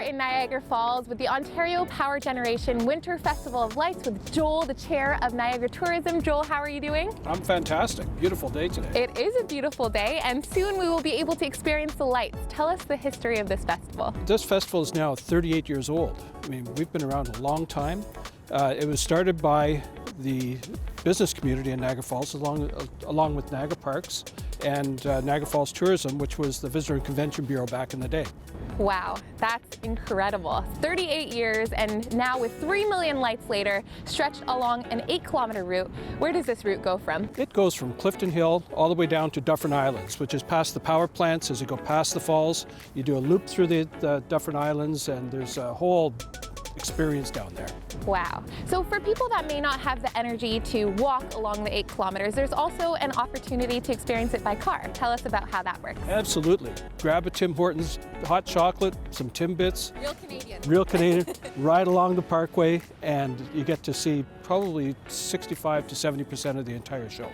in Niagara Falls with the Ontario Power Generation Winter Festival of Lights with Joel, the chair of Niagara Tourism. Joel, how are you doing? I'm fantastic. Beautiful day today. It is a beautiful day, and soon we will be able to experience the lights. Tell us the history of this festival. This festival is now 38 years old. I mean, we've been around a long time. It was started by the business community in Niagara Falls along with Niagara Parks and Niagara Falls Tourism, which was the Visitor and Convention Bureau back in the day. Wow, that's incredible. 38 years, and now with 3 million lights later, stretched along an 8-kilometer route. Where does this route go from? It goes from Clifton Hill all the way down to Dufferin Islands, which is past the power plants. As you go past the falls, you do a loop through the Dufferin Islands, and there's a whole experience down there. Wow. So for people that may not have the energy to walk along the 8 kilometers, there's also an opportunity to experience it by car. Tell us about how that works. Absolutely. Grab a Tim Hortons hot chocolate, some Timbits. Real Canadian. Real Canadian. Ride along the parkway, and you get to see probably 65 to 70% of the entire show.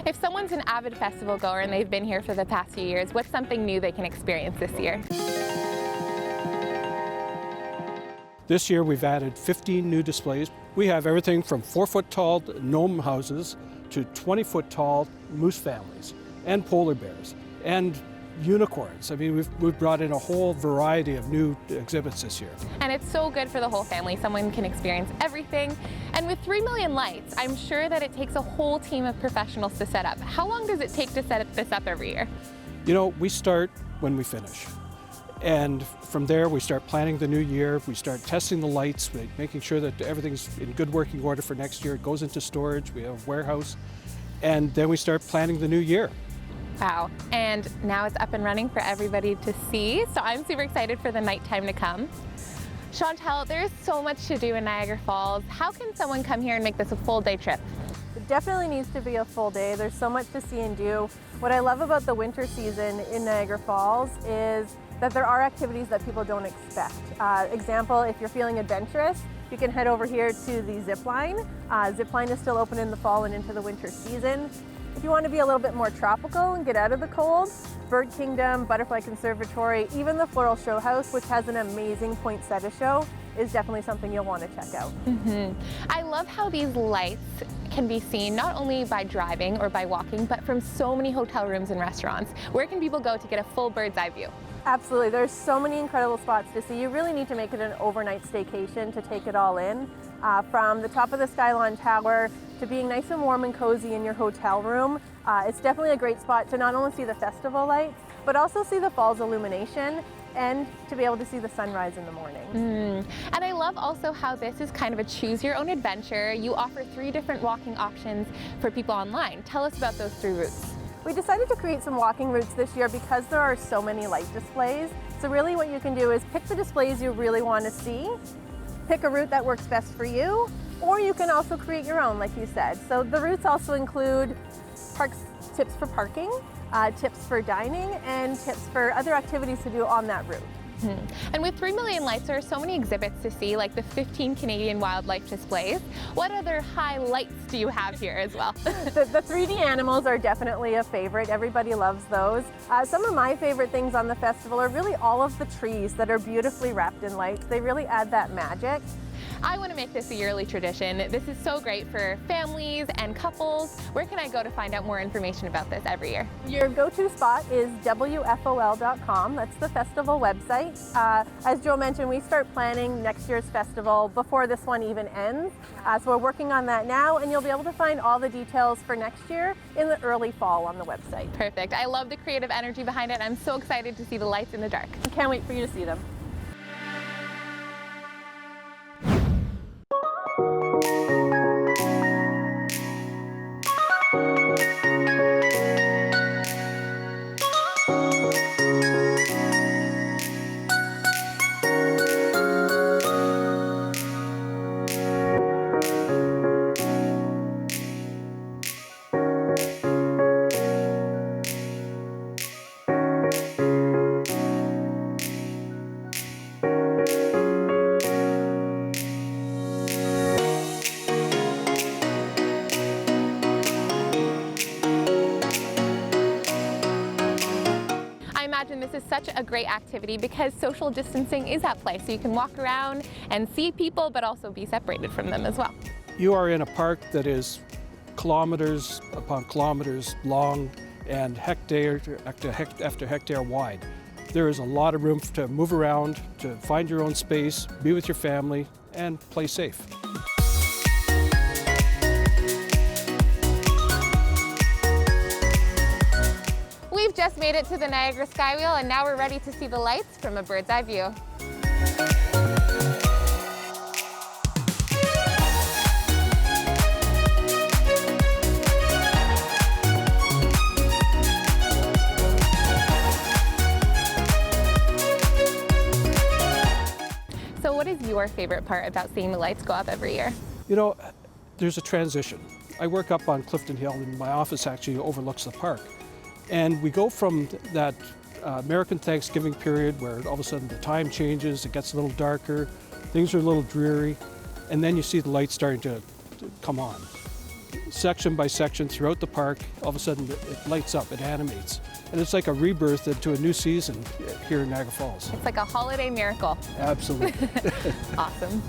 If someone's an avid festival goer and they've been here for the past few years, what's something new they can experience this year? This year we've added 15 new displays. We have everything from 4-foot tall gnome houses to 20-foot tall moose families and polar bears and unicorns. I mean, we've brought in a whole variety of new exhibits this year. And it's so good for the whole family. Someone can experience everything. And with 3 million lights, I'm sure that it takes a whole team of professionals to set up. How long does it take to set this up every year? You know, we start when we finish. And from there, we start planning the new year. We start testing the lights, making sure that everything's in good working order for next year. It goes into storage. We have a warehouse. And then we start planning the new year. Wow. And now it's up and running for everybody to see. So I'm super excited for the nighttime to come. Chantel, there's so much to do in Niagara Falls. How can someone come here and make this a full day trip? It definitely needs to be a full day. There's so much to see and do. What I love about the winter season in Niagara Falls is that there are activities that people don't expect. Example, if you're feeling adventurous, you can head over here to the zip line. Zip line is still open in the fall and into the winter season. If you want to be a little bit more tropical and get out of the cold, Bird Kingdom, Butterfly Conservatory, even the Floral Show House, which has an amazing poinsettia show, is definitely something you'll want to check out. I love how these lights can be seen not only by driving or by walking, but from so many hotel rooms and restaurants. Where can people go to get a full bird's eye view? Absolutely, there's so many incredible spots to see. You really need to make it an overnight staycation to take it all in. From the top of the Skylon Tower to being nice and warm and cozy in your hotel room. It's definitely a great spot to not only see the festival lights, but also see the fall's illumination and to be able to see the sunrise in the morning. And I love also how this is kind of a choose your own adventure. You offer 3 different walking options for people online. Tell us about those 3 routes. We decided to create some walking routes this year because there are so many light displays. So really what you can do is pick the displays you really want to see, pick a route that works best for you, or you can also create your own, like you said. So the routes also include tips for parking, tips for dining, and tips for other activities to do on that route. And with 3 million lights, there are so many exhibits to see, like the 15 Canadian wildlife displays. What other highlights do you have here as well? The 3D animals are definitely a favorite. Everybody loves those. Some of my favorite things on the festival are really all of the trees that are beautifully wrapped in lights. They really add that magic. I want to make this a yearly tradition. This is so great for families and couples. Where can I go to find out more information about this every year? Your go-to spot is WFOL.com. That's the festival website. As Joe mentioned, we start planning next year's festival before this one even ends. So we're working on that now, and you'll be able to find all the details for next year in the early fall on the website. Perfect. I love the creative energy behind it. I'm so excited to see the lights in the dark. I can't wait for you to see them. this is such a great activity because social distancing is at play. So you can walk around and see people, but also be separated from them as well. You are in a park that is kilometers upon kilometers long and hectare after hectare wide. There is a lot of room to move around, to find your own space, be with your family, and play safe. We've just made it to the Niagara Skywheel, and now we're ready to see the lights from a bird's eye view. So what is your favorite part about seeing the lights go up every year? You know, there's a transition. I work up on Clifton Hill, and my office actually overlooks the park. And we go from that American Thanksgiving period where all of a sudden the time changes, it gets a little darker, things are a little dreary, and then you see the lights starting to come on. Section by section throughout the park, all of a sudden it lights up, it animates. And it's like a rebirth into a new season here in Niagara Falls. It's like a holiday miracle. Absolutely. Awesome.